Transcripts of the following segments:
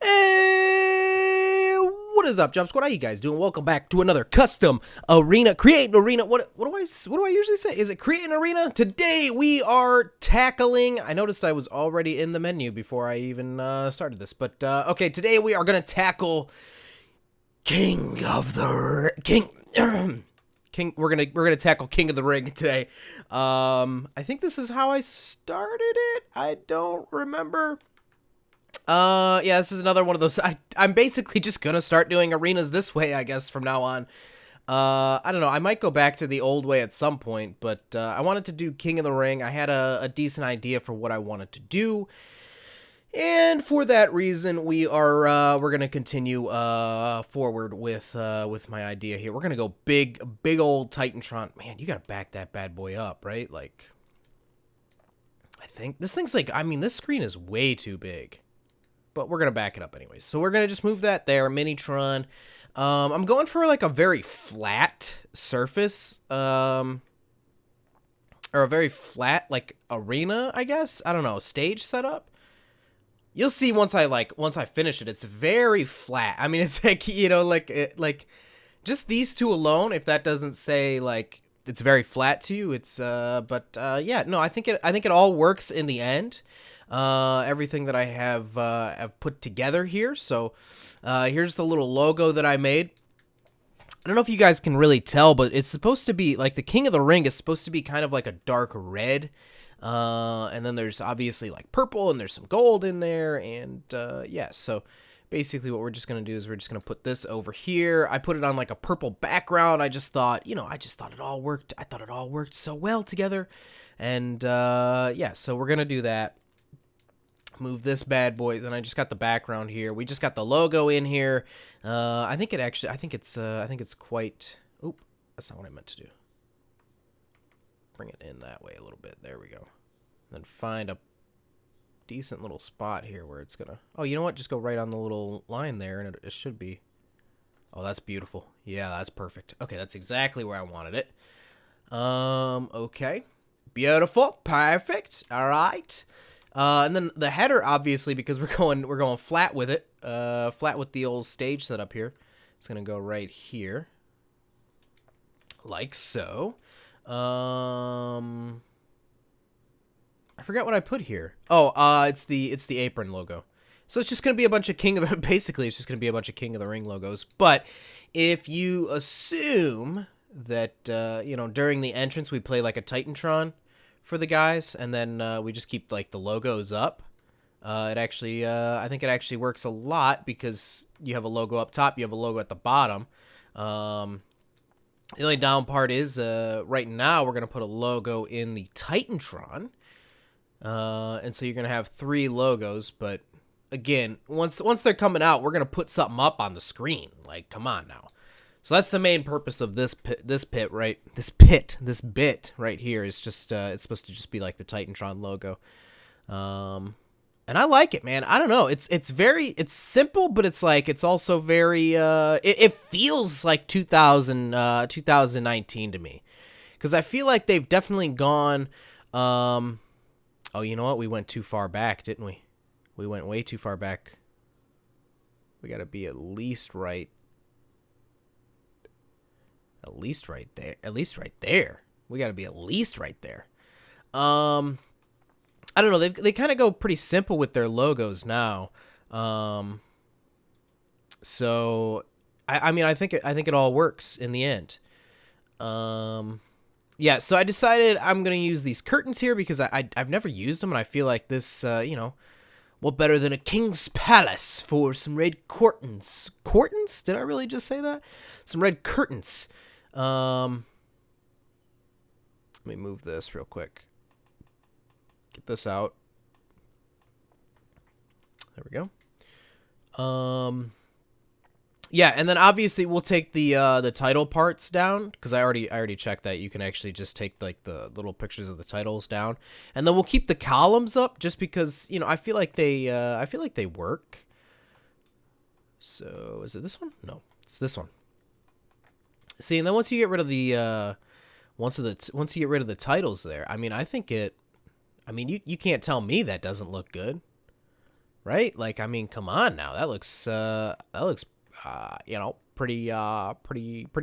Hey, what is up, Jumps? What are you guys doing? Welcome back to another custom arena. Create an arena. What do I usually say? Is it create an arena? Today we are tackling. I noticed I was already in the menu before I even started this, but okay. Today we are gonna tackle King of the King. King. We're gonna tackle King of the Ring today. I think this is how I started it. I don't remember. Yeah, this is another one of those. I'm basically just gonna start doing arenas this way, I guess, from now on. I don't know. I might go back to the old way at some point, but I wanted to do King of the Ring. I had a decent idea for what I wanted to do, and for that reason, we're gonna continue forward with my idea here. We're gonna go big old Titantron. Man, you gotta back that bad boy up, right? Like, I think this thing's like. I mean, this screen is way too big. But we're going to back it up anyways. So we're going to just move that there, Minitron. I'm going for like a very flat surface, or a very flat like arena, I guess. I don't know, stage setup. You'll see once I finish it, it's very flat. I mean, it's like, you know, like just these two alone, if that doesn't say like it's very flat to you, it's yeah, no, I think it all works in the end. Everything that I have put together here. So here's the little logo that I made. I don't know if you guys can really tell, but it's supposed to be like the King of the Ring is supposed to be kind of like a dark red. And then there's obviously like purple and there's some gold in there. And yeah, so basically what we're just going to do is we're just going to put this over here. I put it on like a purple background. I just thought, you know, it all worked. I thought it all worked so well together. And yeah, so we're going to do that. Move this bad boy. Then I just got the background here. We just got the logo in here. I think it's quite. Oop, that's not what I meant to do. Bring it in that way a little bit. There we go. Then find a decent little spot here where it's gonna. Oh, you know what? Just go right on the little line there, and it should be. Oh, that's beautiful. Yeah, that's perfect. Okay, that's exactly where I wanted it. Okay, beautiful, perfect. All right. And then the header, obviously, because we're going flat with it, flat with the old stage setup here. It's gonna go right here, like so. I forgot what I put here. Oh, it's the apron logo. So it's just gonna be a bunch of basically, it's just gonna be a bunch of King of the Ring logos. But if you assume that you know, during the entrance we play like a Titantron for the guys, and then we just keep like the logos up. It actually, I think it actually works a lot because you have a logo up top, you have a logo at the bottom. The only down part is right now we're gonna put a logo in the Titantron, and so you're gonna have 3 logos. But again, once they're coming out, we're gonna put something up on the screen. Like, come on now. So that's the main purpose of this bit right here is just it's supposed to just be like the Titantron logo, and I like it, man. I don't know, it's simple, but it's like it's also very it feels like 2019 to me, because I feel like they've definitely gone. Oh, you know what? We went too far back, didn't we? We went way too far back. We got to be at least right. At least right there. We got to be at least right there. I don't know. They kind of go pretty simple with their logos now. So I mean, I think it all works in the end. Yeah. So I decided I'm gonna use these curtains here because I've never used them, and I feel like this, you know, what better than a king's palace for some red curtains? Curtains? Did I really just say that? Some red curtains. Let me move this real quick. Get this out. There we go. Yeah, and then obviously we'll take the title parts down, because I already checked that you can actually just take like the little pictures of the titles down, and then we'll keep the columns up just because, you know, I feel like they work. So is it this one? No, it's this one. See, and then once you get rid of the once you get rid of the titles there, I mean, I think it. I mean, you can't tell me that doesn't look good, right? Like, I mean, come on now. That looks you know, pretty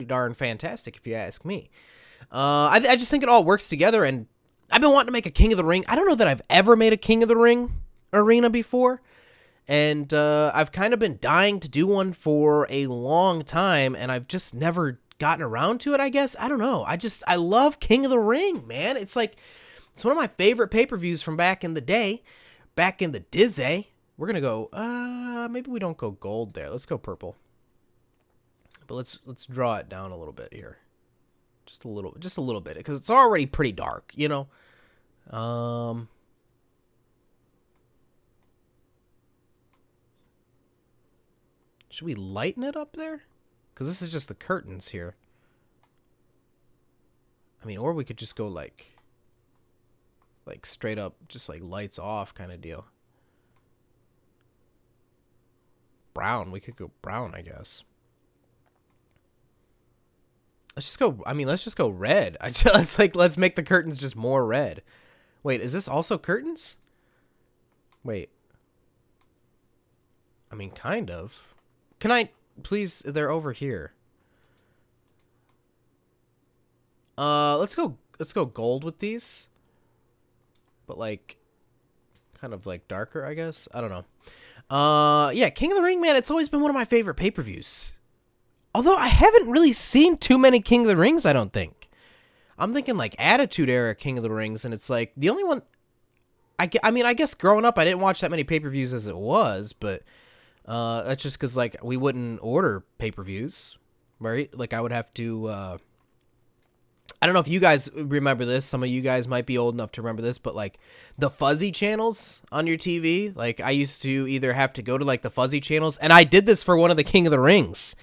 darn fantastic if you ask me. I just think it all works together, and I've been wanting to make a King of the Ring. I don't know that I've ever made a King of the Ring arena before, and I've kind of been dying to do one for a long time, and I've just never gotten around to it, I guess. I don't know. I love King of the Ring, man. It's like, it's one of my favorite pay-per-views from back in the day, back in the Dizzy. We're going to go, maybe we don't go gold there. Let's go purple. But let's draw it down a little bit here. Just a little bit, because it's already pretty dark, you know? Should we lighten it up there? Because this is just the curtains here. I mean, or we could just go like straight up, just like lights off kind of deal. Brown, we could go brown, I guess. Let's just go red. Let's make the curtains just more red. Wait, is this also curtains? Wait. I mean, kind of. Can I, please, they're over here. Let's go gold with these. But like, kind of like darker, I guess. I don't know. Yeah, King of the Ring, man, it's always been one of my favorite pay-per-views. Although I haven't really seen too many King of the Rings, I don't think. I'm thinking like Attitude Era King of the Rings, and it's like the only one. I mean, I guess growing up, I didn't watch that many pay-per-views as it was, but that's just because like we wouldn't order pay-per-views, right? Like I would have to. I don't know if you guys remember this. Some of you guys might be old enough to remember this, but like the fuzzy channels on your TV, like I used to either have to go to like the fuzzy channels, and I did this for one of the King of the Rings.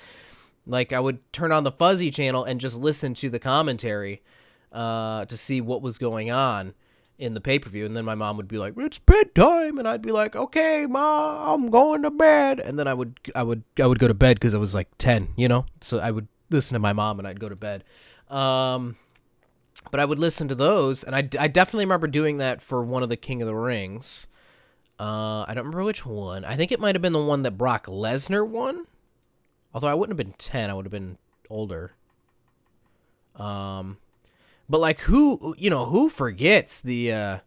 Like, I would turn on the fuzzy channel and just listen to the commentary to see what was going on in the pay-per-view. And then my mom would be like, it's bedtime. And I'd be like, okay, Ma, I'm going to bed. And then I would go to bed because I was like 10, you know? So I would listen to my mom and I'd go to bed. But I would listen to those. And I definitely remember doing that for one of the King of the Rings. I don't remember which one. I think it might have been the one that Brock Lesnar won. Although I wouldn't have been 10, I would have been older. But like who forgets the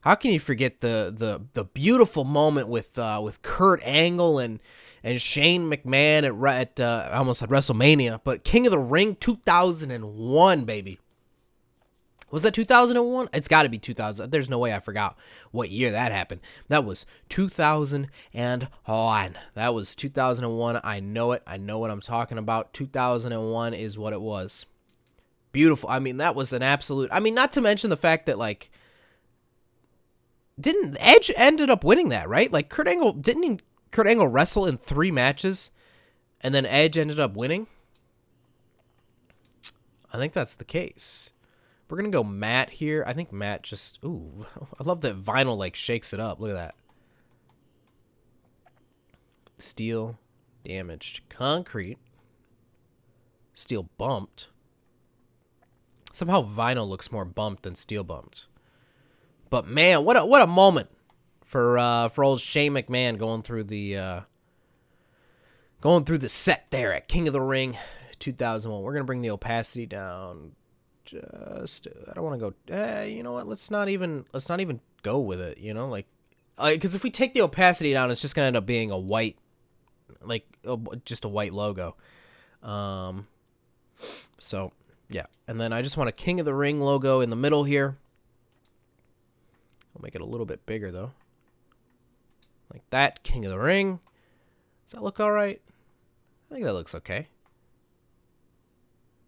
how can you forget the beautiful moment with Kurt Angle and Shane McMahon at I almost said WrestleMania, but King of the Ring 2001, baby. Was that 2001? It's got to be 2000. There's no way I forgot what year that happened. That was 2001. That was 2001. I know it. I know what I'm talking about. 2001 is what it was. Beautiful. I mean, that was an absolute... I mean, not to mention the fact that, like... Didn't... Edge ended up winning that, right? Like, Kurt Angle... Didn't Kurt Angle wrestle in 3 matches? And then Edge ended up winning? I think that's the case. We're going to go matte here. I think matte just... Ooh, I love that vinyl, like, shakes it up. Look at that. Steel damaged. Concrete. Steel bumped. Somehow vinyl looks more bumped than steel bumped. But, man, what a moment for old Shane McMahon going through the set there at King of the Ring 2001. We're going to bring the opacity down... Just I don't want to go you know what, let's not even go with it, you know, like because if we take the opacity down, it's just gonna end up being a white, like just a white logo. So yeah, and then I just want a King of the Ring logo in the middle here. I'll make it a little bit bigger though, like that. King of the Ring. Does that look all right? I think that looks okay.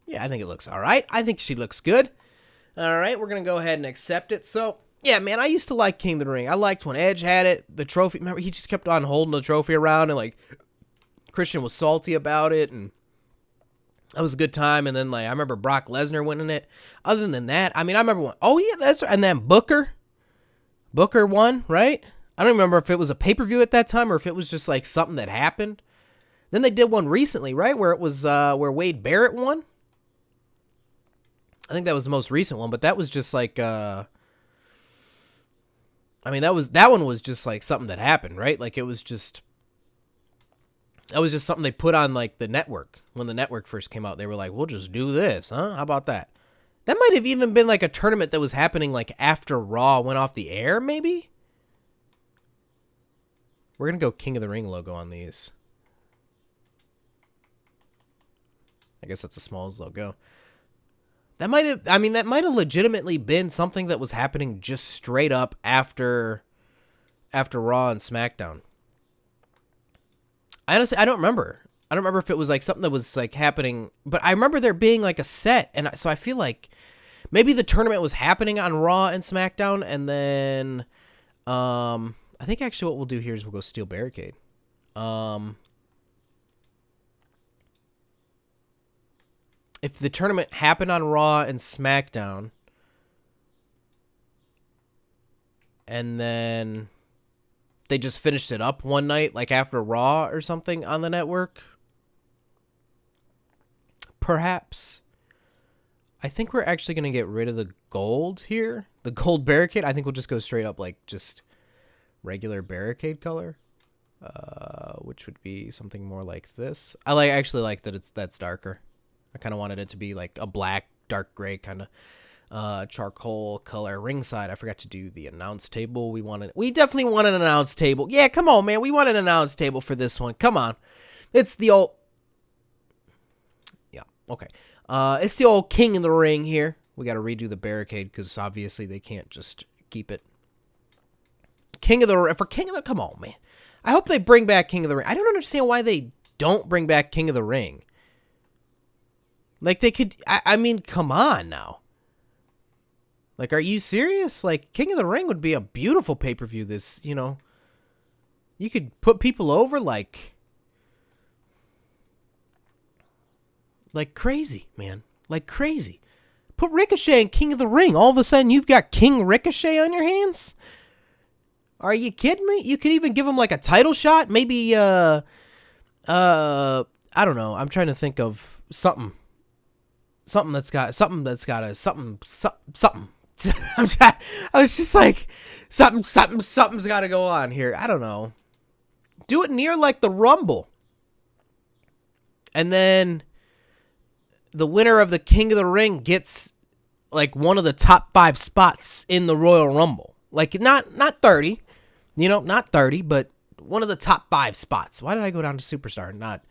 Yeah, I think it looks all right. I think she looks good. All right, we're going to go ahead and accept it. So, yeah, man, I used to like King of the Ring. I liked when Edge had it, the trophy. Remember, he just kept on holding the trophy around, and, like, Christian was salty about it, and that was a good time. And then, like, I remember Brock Lesnar winning it. Other than that, I mean, I remember one. Oh, yeah, that's right. And then Booker won, right? I don't remember if it was a pay-per-view at that time or if it was just, like, something that happened. Then they did one recently, right, where it was where Wade Barrett won. I think that was the most recent one, but that was just like, I I mean, that one was just like something that happened, right? Like that was just something they put on like the network when the network first came out. They were like, "We'll just do this, huh? How about that?" That might have even been like a tournament that was happening like after Raw went off the air, maybe. We're gonna go King of the Ring logo on these. I guess that's the smallest they'll go. That might have, I mean, that might have legitimately been something that was happening just straight up after Raw and SmackDown. Honestly, I don't remember. I don't remember if it was like something that was like happening, but I remember there being like a set, and so I feel like maybe the tournament was happening on Raw and SmackDown, and then I think actually what we'll do here is we'll go Steel Barricade. If the tournament happened on Raw and SmackDown, and then they just finished it up one night, like after Raw or something on the network, perhaps. I think we're actually going to get rid of the gold here. The gold barricade. I think we'll just go straight up like just regular barricade color, which would be something more like this. I actually like that that's darker. I kind of wanted it to be like a black, dark gray kind of charcoal color. Ringside, I forgot to do the announce table. We definitely want an announce table. Yeah, come on, man. We want an announce table for this one. Come on. It's the old... Yeah, okay. It's the old King in the Ring here. We got to redo the barricade because obviously they can't just keep it. King of the... Come on, man. I hope they bring back King of the Ring. I don't understand why they don't bring back King of the Ring. Like, they could... I mean, come on now. Like, are you serious? Like, King of the Ring would be a beautiful pay-per-view this, you know. You could put people over like crazy, man. Like crazy. Put Ricochet in King of the Ring. All of a sudden, you've got King Ricochet on your hands? Are you kidding me? You could even give him like a title shot. Maybe, I don't know. I'm trying to think of something. Something that's got a something. I was just like, something's got to go on here. I don't know. Do it near like the Rumble. And then the winner of the King of the Ring gets like one of the top 5 spots in the Royal Rumble. Like not 30, you know, not 30, but one of the top 5 spots. Why did I go down to Superstar and not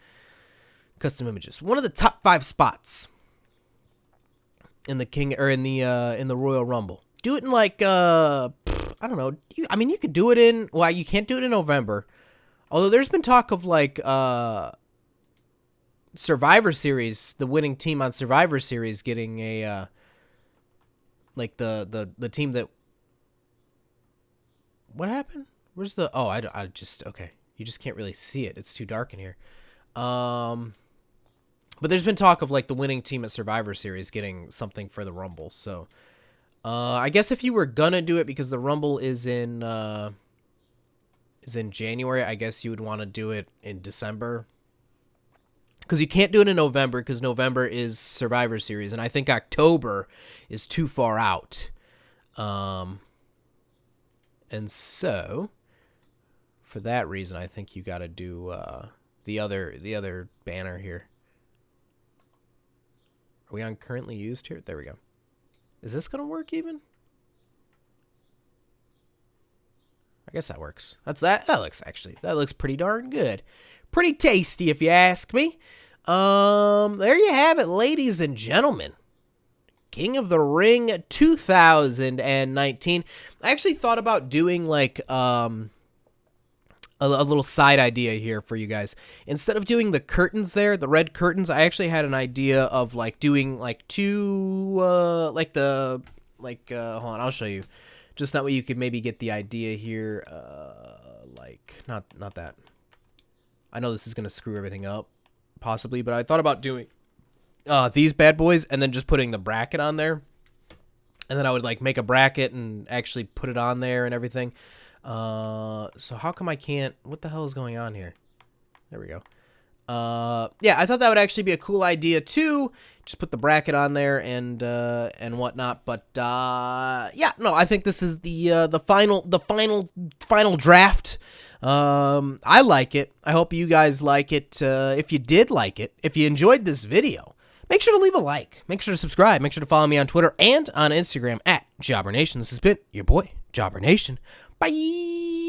custom images? One of the top 5 spots in the in the Royal Rumble. Do it in like I don't know. You could do it in, well, you can't do it in November. Although there's been talk of like Survivor Series, the winning team on Survivor Series getting a like the team that... What happened? Where's the... Oh, I just... Okay. You just can't really see it. It's too dark in here. But there's been talk of like the winning team at Survivor Series getting something for the Rumble. So I guess if you were gonna do it, because the Rumble is in January, I guess you would want to do it in December. Because you can't do it in November, because November is Survivor Series, and I think October is too far out. And so, for that reason, I think you got to do the other banner here. Are we on currently used here? There we go. Is this gonna work even? I guess that works. That looks pretty darn good. Pretty tasty, if you ask me. There you have it, ladies and gentlemen. King of the Ring 2019. I actually thought about doing like a little side idea here for you guys. Instead of doing the curtains there, the red curtains, I actually had an idea of like doing like two hold on, I'll show you. Just that way you could maybe get the idea here. Like not that. I know this is going to screw everything up possibly, but I thought about doing these bad boys and then just putting the bracket on there. And then I would like make a bracket and actually put it on there and everything. So how come I can't... What the hell is going on here? There we go. Yeah, I thought that would actually be a cool idea too. Just put the bracket on there and whatnot. But yeah, no, I think this is the final draft. I like it. I hope you guys like it. If you did like it, if you enjoyed this video, make sure to leave a like. Make sure to subscribe. Make sure to follow me on Twitter and on Instagram at JobberNation. This has been your boy JobberNation. Bye.